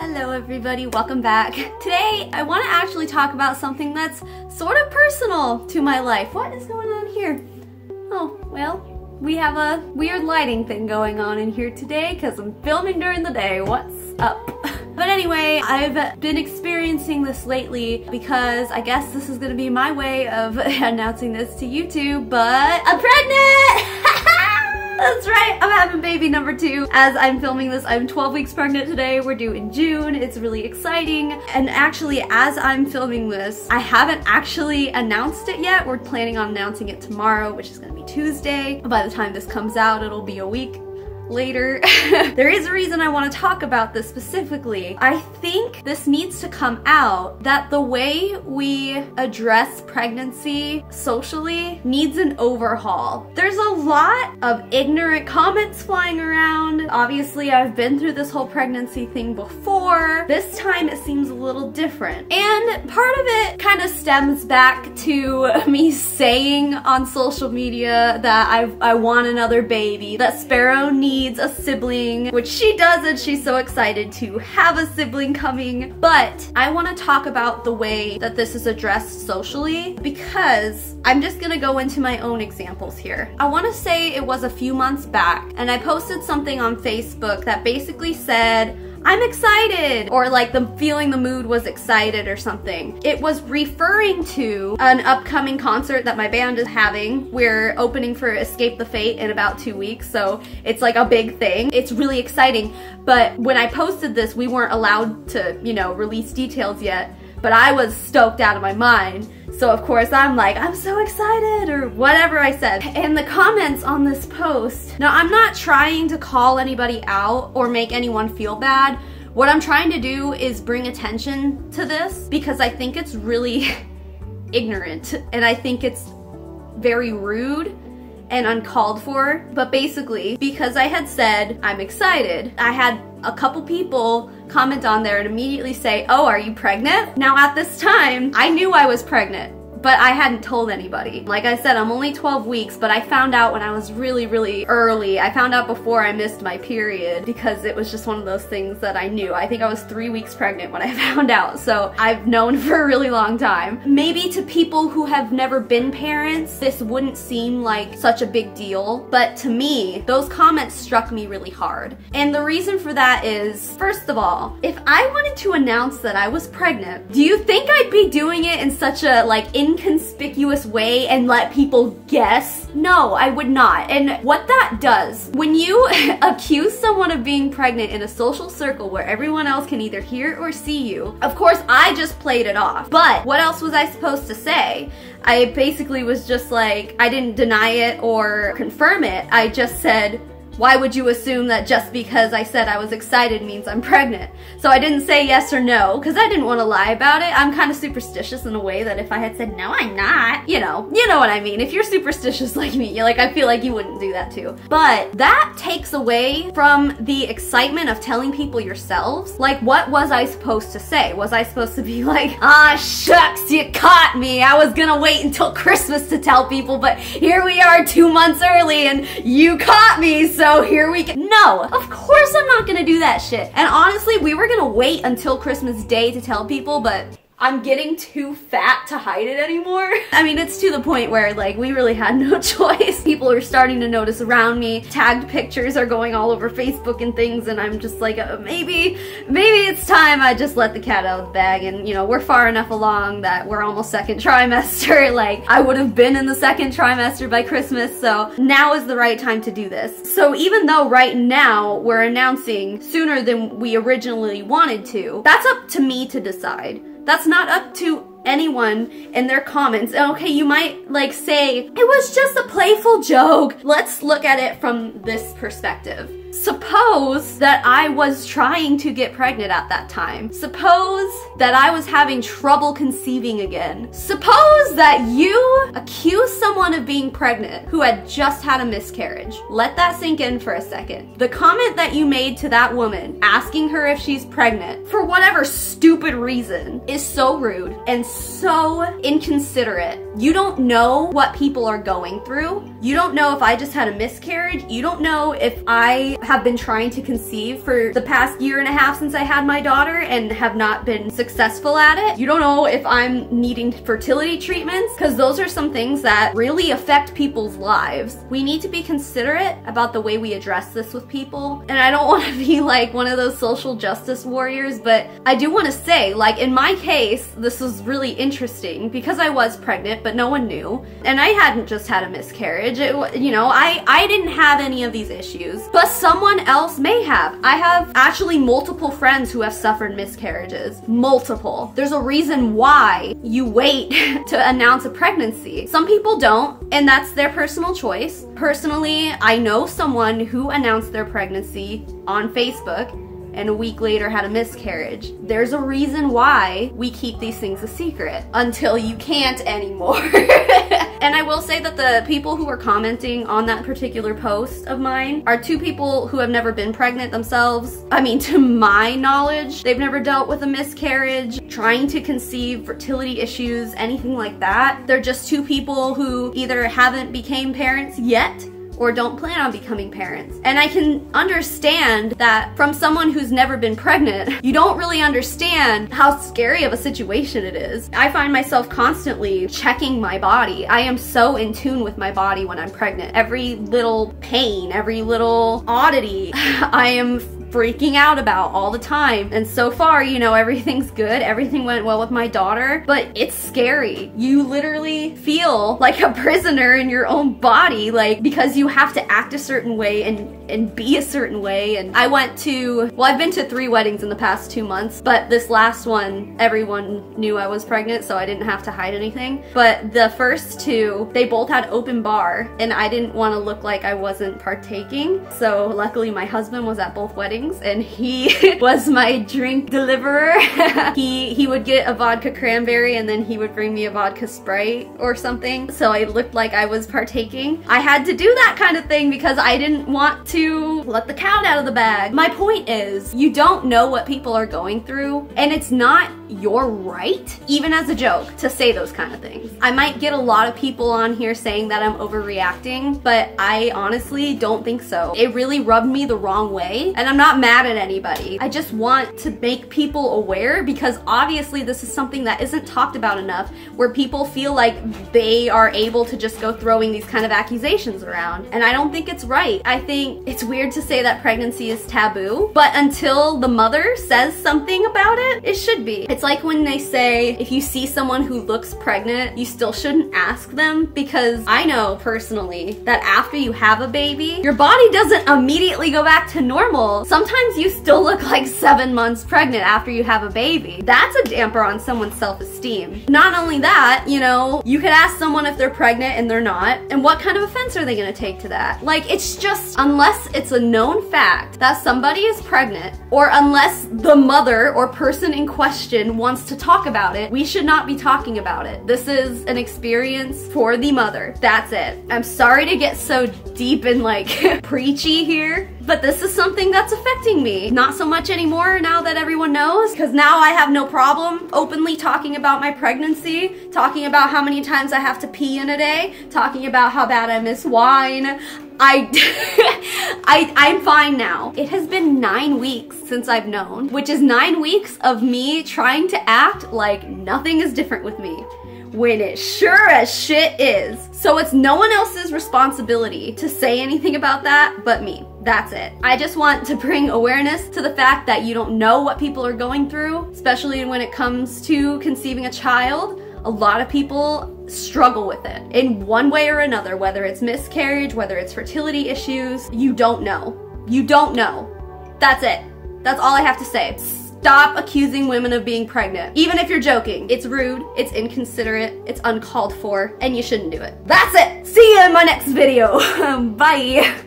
Hello everybody, welcome back. Today I want to actually talk about something that's sort of personal to my life. What is going on here? Oh, well, we have a weird lighting thing going on in here today because I'm filming during the day. What's up? But anyway, I've been experiencing this lately because I guess this is gonna be my way of announcing this to YouTube, but I'm pregnant! That's right, I'm having baby number 2. As I'm filming this, I'm 12 weeks pregnant today. We're due in June. It's really exciting. And actually, as I'm filming this, I haven't actually announced it yet. We're planning on announcing it tomorrow, which is gonna be Tuesday. By the time this comes out, it'll be a week later. There is a reason I want to talk about this specifically. I think this needs to come out that the way we address pregnancy socially needs an overhaul. There's a lot of ignorant comments flying around. Obviously, I've been through this whole pregnancy thing before. This time it seems a little different. And part of it kind of stems back to me saying on social media that I want another baby, that Sparrow needs a sibling, which she does, and she's so excited to have a sibling coming. But I want to talk about the way that this is addressed socially because I'm just gonna go into my own examples here. I want to say it was a few months back and I posted something on Facebook that basically said, I'm excited, or like the mood was excited or something. It was referring to an upcoming concert that my band is having. We're opening for Escape the Fate in about 2 weeks, so it's like a big thing. It's really exciting, but when I posted this, we weren't allowed to, you know, release details yet, but I was stoked out of my mind. So of course I'm like, I'm so excited, or whatever I said. And the comments on this post, now I'm not trying to call anybody out or make anyone feel bad. What I'm trying to do is bring attention to this because I think it's really ignorant and I think it's very rude and uncalled for. But basically, because I had said, I'm excited, I had a couple people comment on there and immediately say, oh, are you pregnant? Now at this time, I knew I was pregnant, but I hadn't told anybody. Like I said, I'm only 12 weeks, but I found out when I was really, really early. I found out before I missed my period because it was just one of those things that I knew. I think I was 3 weeks pregnant when I found out, so I've known for a really long time. Maybe to people who have never been parents, this wouldn't seem like such a big deal, but to me, those comments struck me really hard. And the reason for that is, first of all, if I wanted to announce that I was pregnant, do you think I'd be doing it in such a like inconspicuous way and let people guess? No, I would not. And what that does, when you accuse someone of being pregnant in a social circle where everyone else can either hear or see you, of course I just played it off. But what else was I supposed to say? I basically was just like, I didn't deny it or confirm it. I just said, why would you assume that just because I said I was excited means I'm pregnant? So I didn't say yes or no, because I didn't want to lie about it. I'm kind of superstitious in a way that if I had said, no, I'm not, you know what I mean. If you're superstitious like me, I feel like you wouldn't do that too. But that takes away from the excitement of telling people yourselves. Like, what was I supposed to say? Was I supposed to be like, ah, shucks, you caught me. I was gonna wait until Christmas to tell people, but here we are 2 months early and you caught me, so here we go. No, of course I'm not gonna do that shit. And honestly, we were gonna wait until Christmas Day to tell people, but I'm getting too fat to hide it anymore. I mean, it's to the point where like we really had no choice. People are starting to notice around me. Tagged pictures are going all over Facebook and things, and I'm just like, maybe it's time I just let the cat out of the bag. And you know, we're far enough along that we're almost second trimester. Like, I would have been in the second trimester by Christmas, so now is the right time to do this. So even though right now we're announcing sooner than we originally wanted to, that's up to me to decide. That's not up to anyone in their comments. Okay, you might like say, it was just a playful joke. Let's look at it from this perspective. Suppose that I was trying to get pregnant at that time. Suppose that I was having trouble conceiving again. Suppose that you accuse someone of being pregnant who had just had a miscarriage. Let that sink in for a second. The comment that you made to that woman, asking her if she's pregnant, for whatever stupid reason, is so rude and so inconsiderate. You don't know what people are going through. You don't know if I just had a miscarriage. You don't know if I have been trying to conceive for the past year and a half since I had my daughter and have not been successful at it. You don't know if I'm needing fertility treatments, because those are some things that really affect people's lives. We need to be considerate about the way we address this with people. And I don't want to be like one of those social justice warriors, but I do want to say, like in my case, this was really interesting because I was pregnant, but no one knew. And I hadn't just had a miscarriage. You know, I didn't have any of these issues, but someone else may have. I have actually multiple friends who have suffered miscarriages. Multiple. There's a reason why you wait to announce a pregnancy. Some people don't, and that's their personal choice. Personally, I know someone who announced their pregnancy on Facebook and a week later had a miscarriage. There's a reason why we keep these things a secret until you can't anymore. And I will say that the people who were commenting on that particular post of mine are two people who have never been pregnant themselves. I mean, to my knowledge, they've never dealt with a miscarriage, trying to conceive, fertility issues, anything like that. They're just two people who either haven't became parents yet or don't plan on becoming parents. And I can understand that from someone who's never been pregnant, you don't really understand how scary of a situation it is. I find myself constantly checking my body. I am so in tune with my body when I'm pregnant. Every little pain, every little oddity, I am freaking out about all the time. And so far, you know, everything's good. Everything went well with my daughter, but it's scary. You literally feel like a prisoner in your own body, like, because you have to act a certain way and be a certain way. And I went to, well, I've been to 3 weddings in the past 2 months, but this last one, everyone knew I was pregnant, so I didn't have to hide anything. But the first 2, they both had open bar, and I didn't want to look like I wasn't partaking. So luckily my husband was at both weddings, and he was my drink deliverer. he would get a vodka cranberry, and then he would bring me a vodka Sprite or something, so I looked like I was partaking. I had to do that kind of thing because I didn't want to let the cat out of the bag. My point is, you don't know what people are going through, and it's not your right, even as a joke, to say those kind of things. I might get a lot of people on here saying that I'm overreacting, but I honestly don't think so. It really rubbed me the wrong way, and I'm not mad at anybody. I just want to make people aware, because obviously this is something that isn't talked about enough, where people feel like they are able to just go throwing these kind of accusations around, and I don't think it's right. I think it's weird to say that pregnancy is taboo, but until the mother says something about it, it should be. It's like when they say if you see someone who looks pregnant, you still shouldn't ask them, because I know personally that after you have a baby, your body doesn't immediately go back to normal. Sometimes you still look like 7 months pregnant after you have a baby. That's a damper on someone's self-esteem. Not only that, you know, you could ask someone if they're pregnant and they're not, and what kind of offense are they gonna take to that? Like, it's just, unless it's a known fact that somebody is pregnant, or unless the mother or person in question wants to talk about it, we should not be talking about it. This is an experience for the mother. That's it. I'm sorry to get so deep and like preachy here, but this is something that's affecting me. Not so much anymore now that everyone knows, because now I have no problem openly talking about my pregnancy, talking about how many times I have to pee in a day, talking about how bad I miss wine. I'm fine now. It has been 9 weeks since I've known, which is 9 weeks of me trying to act like nothing is different with me, when it sure as shit is. So it's no one else's responsibility to say anything about that but me. That's it. I just want to bring awareness to the fact that you don't know what people are going through, especially when it comes to conceiving a child. A lot of people struggle with it in one way or another, whether it's miscarriage, whether it's fertility issues. You don't know. You don't know. That's it. That's all I have to say. Stop accusing women of being pregnant. Even if you're joking. It's rude, it's inconsiderate, it's uncalled for, and you shouldn't do it. That's it. See you in my next video. Bye.